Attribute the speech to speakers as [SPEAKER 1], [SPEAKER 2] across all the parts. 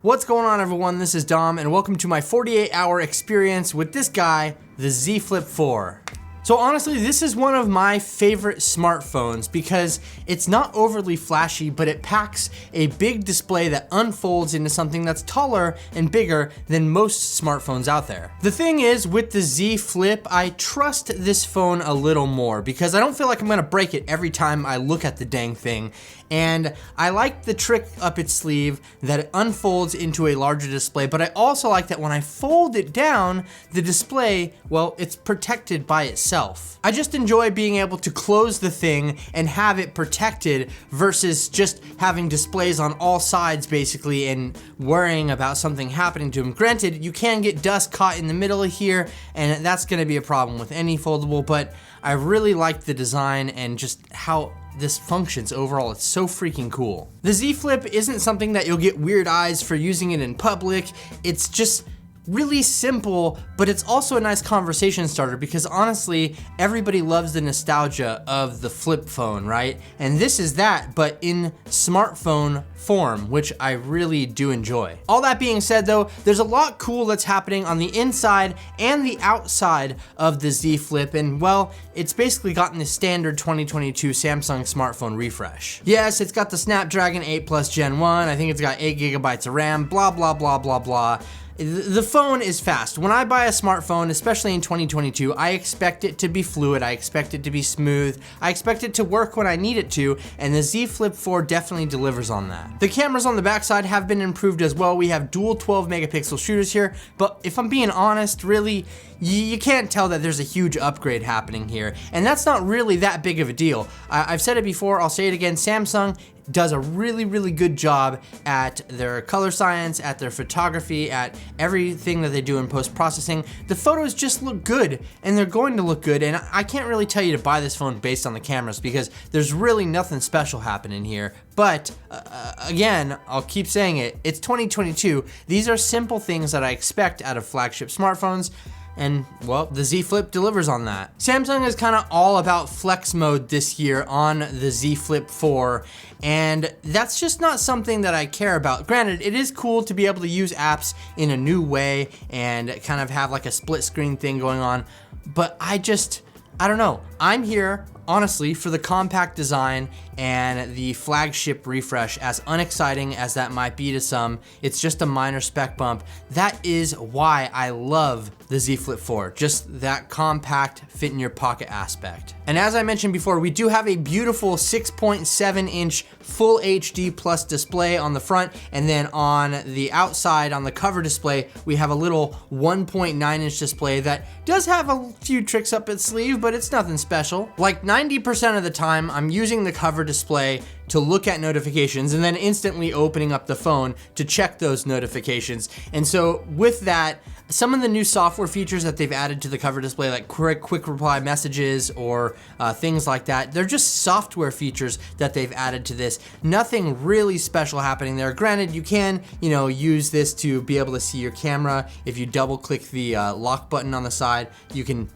[SPEAKER 1] What's going on, everyone? This is Dom, and welcome to my 48-hour experience with this guy, the Z Flip 4. So honestly, this is one of my favorite smartphones because it's not overly flashy, but it packs a big display that unfolds into something that's taller and bigger than most smartphones out there. The thing is, with the Z Flip, I trust this phone a little more because I don't feel like I'm gonna break it every time I look at the dang thing. And I like the trick up its sleeve that it unfolds into a larger display, but I also like that when I fold it down, the display, well, it's protected by itself. I just enjoy being able to close the thing and have it protected versus just having displays on all sides basically and worrying about something happening to them. Granted, you can get dust caught in the middle of here, and that's gonna be a problem with any foldable, but I really like the design and just how this functions overall. It's so freaking cool. The Z Flip isn't something that you'll get weird eyes for using it in public. It's just really simple, but it's also a nice conversation starter because honestly, everybody loves the nostalgia of the flip phone, right? And this is that, but in smartphone form, which I really do enjoy. All that being said though, there's a lot cool that's happening on the inside and the outside of the Z Flip, and well, it's basically gotten the standard 2022 Samsung smartphone refresh. Yes, it's got the Snapdragon 8 Plus Gen 1, I think it's got 8 gigabytes of RAM, blah, blah, blah, blah, blah. The phone is fast. When I buy a smartphone, especially in 2022, I expect it to be fluid, I expect it to be smooth, I expect it to work when I need it to, and the Z Flip 4 definitely delivers on that. The cameras on the backside have been improved as well. We have dual 12 megapixel shooters here, but if I'm being honest, really, you can't tell that there's a huge upgrade happening here, and that's not really that big of a deal. I've said it before, I'll say it again, Samsung does a really, really good job at their color science, at their photography, at everything that they do in post-processing. The photos just look good, and they're going to look good, and I can't really tell you to buy this phone based on the cameras because there's really nothing special happening here. But again, I'll keep saying it, it's 2022. These are simple things that I expect out of flagship smartphones, and well, the Z Flip delivers on that. Samsung is kind of all about flex mode this year on the Z Flip 4, and that's just not something that I care about. Granted, it is cool to be able to use apps in a new way and kind of have like a split screen thing going on, but I don't know. I'm here, honestly, for the compact design and the flagship refresh. As unexciting as that might be to some, it's just a minor spec bump. That is why I love the Z Flip 4, just that compact, fit in your pocket aspect. And as I mentioned before, we do have a beautiful 6.7 inch full HD plus display on the front, and then on the outside, on the cover display, we have a little 1.9 inch display that does have a few tricks up its sleeve, but it's nothing special. Like 90% of the time, I'm using the cover display to look at notifications and then instantly opening up the phone to check those notifications. And so with that, some of the new software features that they've added to the cover display, like quick reply messages or things like that, they're just software features that they've added to this. Nothing really special happening there. Granted, you can, use this to be able to see your camera. If you double click the lock button on the side, you can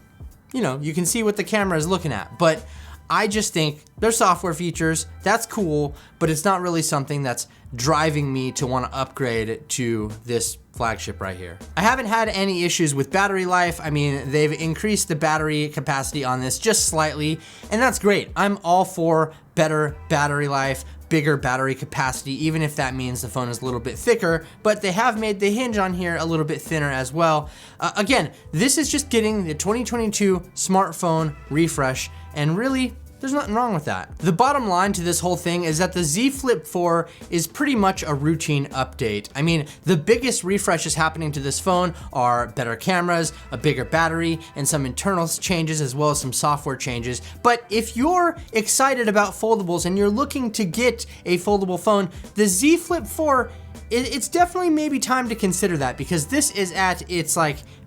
[SPEAKER 1] see what the camera is looking at. But I just think they're software features, that's cool, but it's not really something that's driving me to want to upgrade to this flagship right here. I haven't had any issues with battery life. I mean, they've increased the battery capacity on this just slightly, and that's great. I'm all for better battery life, bigger battery capacity, even if that means the phone is a little bit thicker, but they have made the hinge on here a little bit thinner as well. Again, this is just getting the 2022 smartphone refresh, and really, there's nothing wrong with that. The bottom line to this whole thing is that the Z Flip 4 is pretty much a routine update. I mean, the biggest refreshes happening to this phone are better cameras, a bigger battery, and some internal changes as well as some software changes. But if you're excited about foldables and you're looking to get a foldable phone, the Z Flip 4, it's definitely maybe time to consider that because this is at its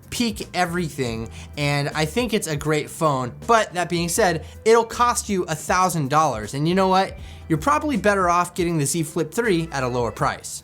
[SPEAKER 1] peak everything, and I think it's a great phone. But that being said, it'll cost you $1,000, and you know what? You're probably better off getting the Z Flip 3 at a lower price.